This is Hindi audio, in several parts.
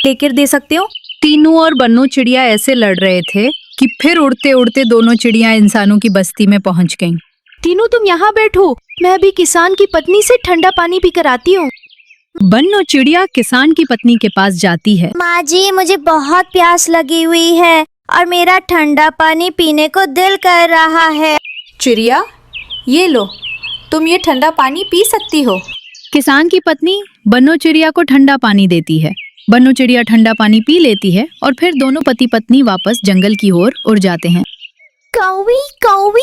लेकर दे सकते हो? तीनू और बन्नू चिड़िया ऐसे लड़ रहे थे कि फिर उड़ते उड़ते दोनों चिड़िया इंसानों की बस्ती में पहुंच गईं। तीनू तुम यहाँ बैठो, मैं अभी किसान की पत्नी से ठंडा पानी पी कर आती हूँ। बन्नू चिड़िया किसान की पत्नी के पास जाती है। माँ जी, मुझे बहुत प्यास लगी हुई है और मेरा ठंडा पानी पीने को दिल कर रहा है। चिड़िया, ये लो, तुम ये ठंडा पानी पी सकती हो। किसान की पत्नी बन्नू चिड़िया को ठंडा पानी देती है। बन्नू चिड़िया ठंडा पानी पी लेती है और फिर दोनों पति पत्नी वापस जंगल की ओर उड़ जाते हैं। कौवी कौवी,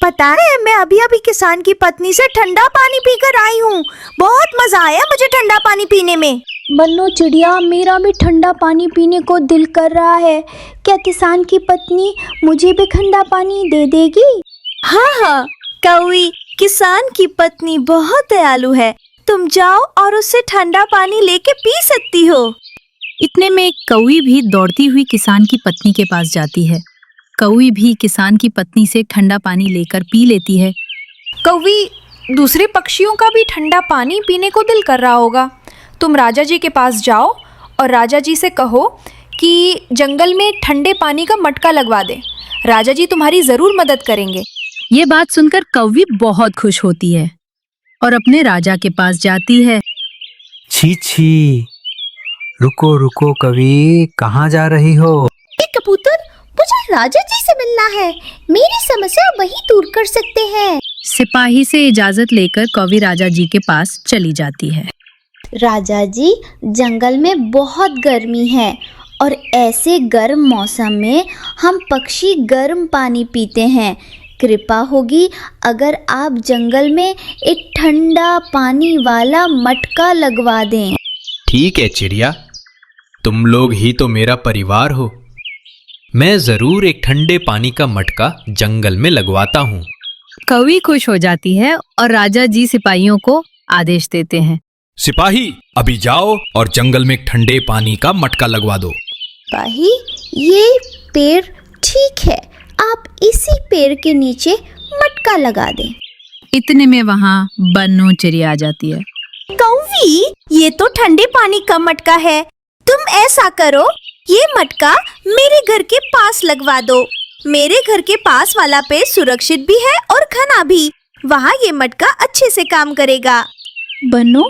पता है मैं अभी अभी किसान की पत्नी से ठंडा पानी पीकर आई हूँ। बहुत मजा आया मुझे ठंडा पानी पीने में। बन्नू चिड़िया, मेरा भी ठंडा पानी पीने को दिल कर रहा है। क्या किसान की पत्नी मुझे भी ठंडा पानी दे देगी? हाँ हाँ कौवी, किसान की पत्नी बहुत दयालु है। तुम जाओ और उससे ठंडा पानी लेके पी सकती हो। इतने में एक कौवी भी दौड़ती हुई किसान की पत्नी के पास जाती है। कौवी भी किसान की पत्नी से ठंडा पानी लेकर पी लेती है। कौवी, दूसरे पक्षियों का भी ठंडा पानी पीने को दिल कर रहा होगा। तुम राजा जी के पास जाओ और राजा जी से कहो कि जंगल में ठंडे पानी का मटका लगवा दे। राजा जी तुम्हारी जरूर मदद करेंगे। ये बात सुनकर कौवी बहुत खुश होती है और अपने राजा के पास जाती है। छी छी, रुको रुको कवि, कहाँ जा रही हो? कबूतर, मुझे राजा जी से मिलना है। मेरी समस्या वही दूर कर सकते हैं। सिपाही से इजाजत लेकर कौवी राजा जी के पास चली जाती है। राजा जी, जंगल में बहुत गर्मी है और ऐसे गर्म मौसम में हम पक्षी गर्म पानी पीते हैं। कृपा होगी अगर आप जंगल में एक ठंडा पानी वाला मटका लगवा दें। ठीक है चिड़िया, तुम लोग ही तो मेरा परिवार हो। मैं जरूर एक ठंडे पानी का मटका जंगल में लगवाता हूँ। कौवी खुश हो जाती है और राजा जी सिपाहियों को आदेश देते हैं। सिपाही, अभी जाओ और जंगल में एक ठंडे पानी का मटका लगवा दो। सिपाही, ये पेड़ ठीक है, आप इसी पेड़ के नीचे मटका लगा दें। इतने में वहाँ बन्नू चिड़िया आ जाती है। कौवी, ये तो ठंडे पानी का मटका है। तुम ऐसा करो, ये मटका मेरे घर के पास लगवा दो। मेरे घर के पास वाला पेड़ सुरक्षित भी है और घना भी। वहाँ ये मटका अच्छे से काम करेगा। बन्नू,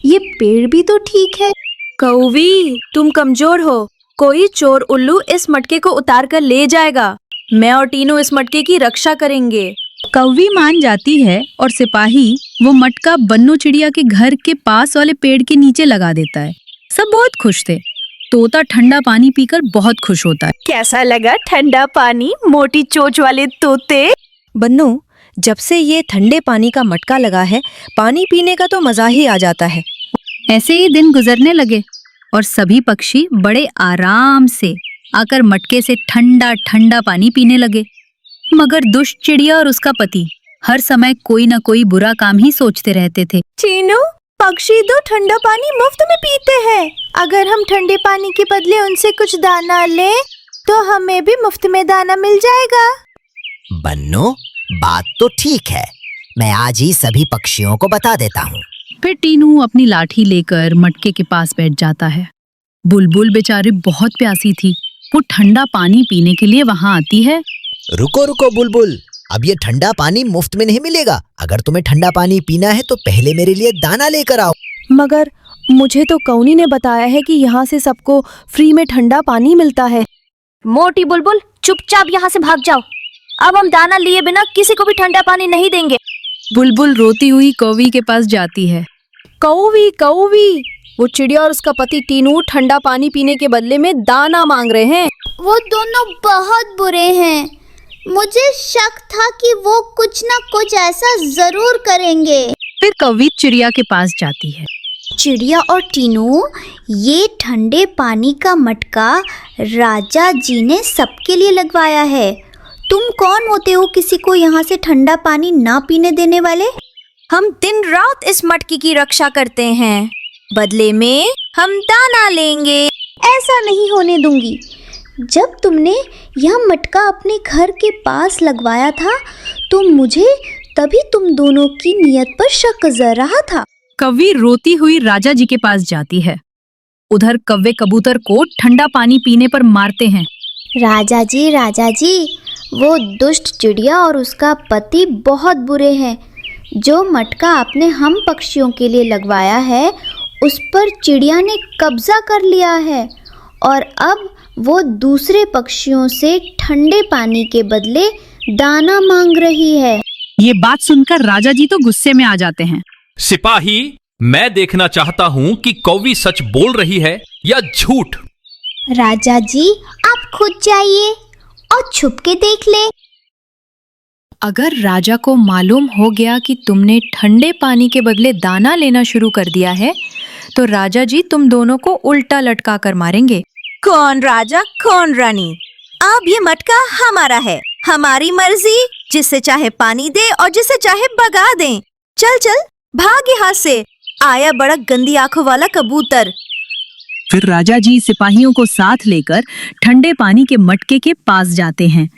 ये पेड़ भी तो ठीक है। कौवी, तुम कमजोर हो। कोई चोर उल्लू इस मटके को उतार कर ले जाएगा। मैं और टीनू इस मटके की रक्षा करेंगे। कौवी मान जाती है और सिपाही वो मटका बन्नू चिड़िया के घर के पास वाले पेड़ के नीचे लगा देता है। सब बहुत खुश थे। तोता ठंडा पानी पीकर बहुत खुश होता है। कैसा लगा ठंडा पानी, मोटी चोंच वाले तोते? बन्नू, जब से ये ठंडे पानी का मटका लगा है, पानी पीने का तो मजा ही आ जाता है। ऐसे ही दिन गुजरने लगे और सभी पक्षी बड़े आराम से आकर मटके से ठंडा ठंडा पानी पीने लगे। मगर दुष्ट चिड़िया और उसका पति हर समय कोई न कोई बुरा काम ही सोचते रहते थे। चीनू, पक्षी तो ठंडा पानी मुफ्त में पीते हैं। अगर हम ठंडे पानी के बदले उनसे कुछ दाना लें तो हमें भी मुफ्त में दाना मिल जाएगा। बन्नू, बात तो ठीक है। मैं आज ही सभी पक्षियों को बता देता हूँ। फिर टीनू अपनी लाठी लेकर मटके के पास बैठ जाता है। बुलबुल बेचारी बहुत प्यासी थी। वो ठंडा पानी पीने के लिए वहाँ आती है। रुको रुको बुलबुल, अब ये ठंडा पानी मुफ्त में नहीं मिलेगा। अगर तुम्हें ठंडा पानी पीना है तो पहले मेरे लिए दाना लेकर आओ। मगर मुझे तो कौनी ने बताया है कि यहाँ से सबको फ्री में ठंडा पानी मिलता है। मोटी बुलबुल, चुपचाप यहाँ से भाग जाओ। अब हम दाना लिए बिना किसी को भी ठंडा पानी नहीं देंगे। बुलबुल रोती हुई कौवी के पास जाती है। कौवी कौवी, वो चिड़िया और उसका पति टीनू ठंडा पानी पीने के बदले में दाना मांग रहे हैं। वो दोनों बहुत बुरे हैं। मुझे शक था कि वो कुछ न कुछ ऐसा जरूर करेंगे। फिर कौवी चिड़िया के पास जाती है। चिड़िया और टीनू, ये ठंडे पानी का मटका राजा जी ने सबके लिए लगवाया है। तुम कौन होते हो किसी को यहाँ से ठंडा पानी ना पीने देने वाले? हम दिन रात इस मटकी की रक्षा करते हैं, बदले में हम दाना लेंगे। ऐसा नहीं होने दूंगी। जब तुमने यह मटका अपने घर के पास लगवाया था तो मुझे तभी तुम दोनों की नियत पर शक गुजर रहा था। कौवी रोती हुई राजा जी के पास जाती है। उधर कव्वे कबूतर को ठंडा पानी पीने पर मारते हैं। राजा जी, वो दुष्ट चिड़िया और उसका पति बहुत बुरे हैं। जो मटका आपने हम पक्षियों के लिए लगवाया है, उस पर चिड़िया ने कब्जा कर लिया है और अब वो दूसरे पक्षियों से ठंडे पानी के बदले दाना मांग रही है। ये बात सुनकर राजा जी तो गुस्से में आ जाते हैं। सिपाही, मैं देखना चाहता हूँ कि कौवी सच बोल रही है या झूठ। राजा जी, आप खुद जाइए और छुप के देख ले। अगर राजा को मालूम हो गया कि तुमने ठंडे पानी के बदले दाना लेना शुरू कर दिया है, तो राजा जी तुम दोनों को उल्टा लटका कर मारेंगे। कौन राजा कौन रानी? अब ये मटका हमारा है, हमारी मर्जी, जिसे चाहे पानी दे और जिसे चाहे भगा दें। चल चल भाग यहाँ से, आया बड़ा गंदी आंखों वाला कबूतर। फिर राजा जी सिपाहियों को साथ लेकर ठंडे पानी के मटके के पास जाते हैं।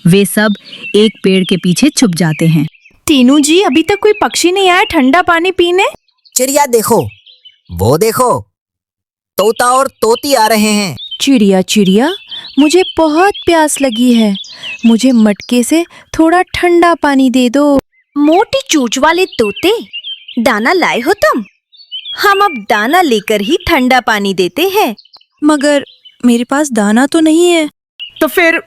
वे सब एक पेड़ के पीछे छुप जाते हैं। टीनू जी, अभी तक कोई पक्षी नहीं आया ठंडा पानी पीने। चिड़िया देखो, वो देखो, तोता और तोती आ रहे हैं। चिड़िया, मुझे बहुत प्यास लगी है, मुझे मटके से थोड़ा ठंडा पानी दे दो। मोटी चोंच वाले तोते, दाना लाए हो तुम? हम अब दाना लेकर ही ठंडा पानी देते हैं। मगर मेरे पास दाना तो नहीं है। तो फिर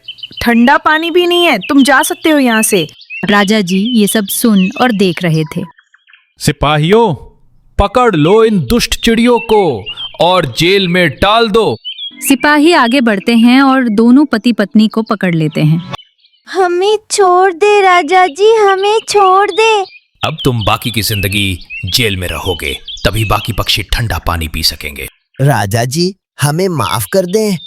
ठंडा पानी भी नहीं है, तुम जा सकते हो यहाँ से। राजा जी ये सब सुन और देख रहे थे। सिपाहियों, पकड़ लो इन दुष्ट चिड़ियों को और जेल में डाल दो। सिपाही आगे बढ़ते हैं और दोनों पति पत्नी को पकड़ लेते हैं। हमें छोड़ दे राजा जी, हमें छोड़ दे। अब तुम बाकी की जिंदगी जेल में रहोगे, तभी बाकी पक्षी ठंडा पानी पी सकेंगे। राजा जी, हमें माफ कर दें,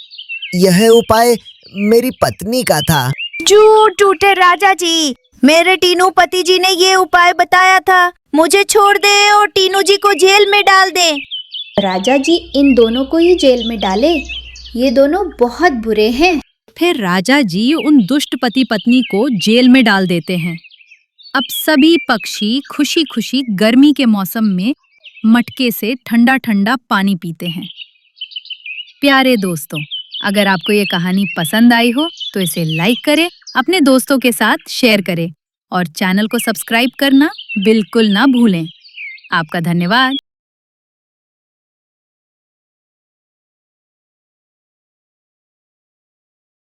यह उपाय मेरी पत्नी का था। झूठ टूटे राजा जी, मेरे टीनू पति जी ने ये उपाय बताया था। मुझे छोड़ दे और टीनू जी को जेल में डाल दे। राजा जी, इन दोनों को ही जेल में डाले, ये दोनों बहुत बुरे हैं। फिर राजा जी उन दुष्ट पति पत्नी को जेल में डाल देते हैं। अब सभी पक्षी खुशी खुशी गर्मी के मौसम में मटके से ठंडा ठंडा पानी पीते हैं। प्यारे दोस्तों, अगर आपको ये कहानी पसंद आई हो तो इसे लाइक करें, अपने दोस्तों के साथ शेयर करें और चैनल को सब्सक्राइब करना बिल्कुल ना भूलें। आपका धन्यवाद।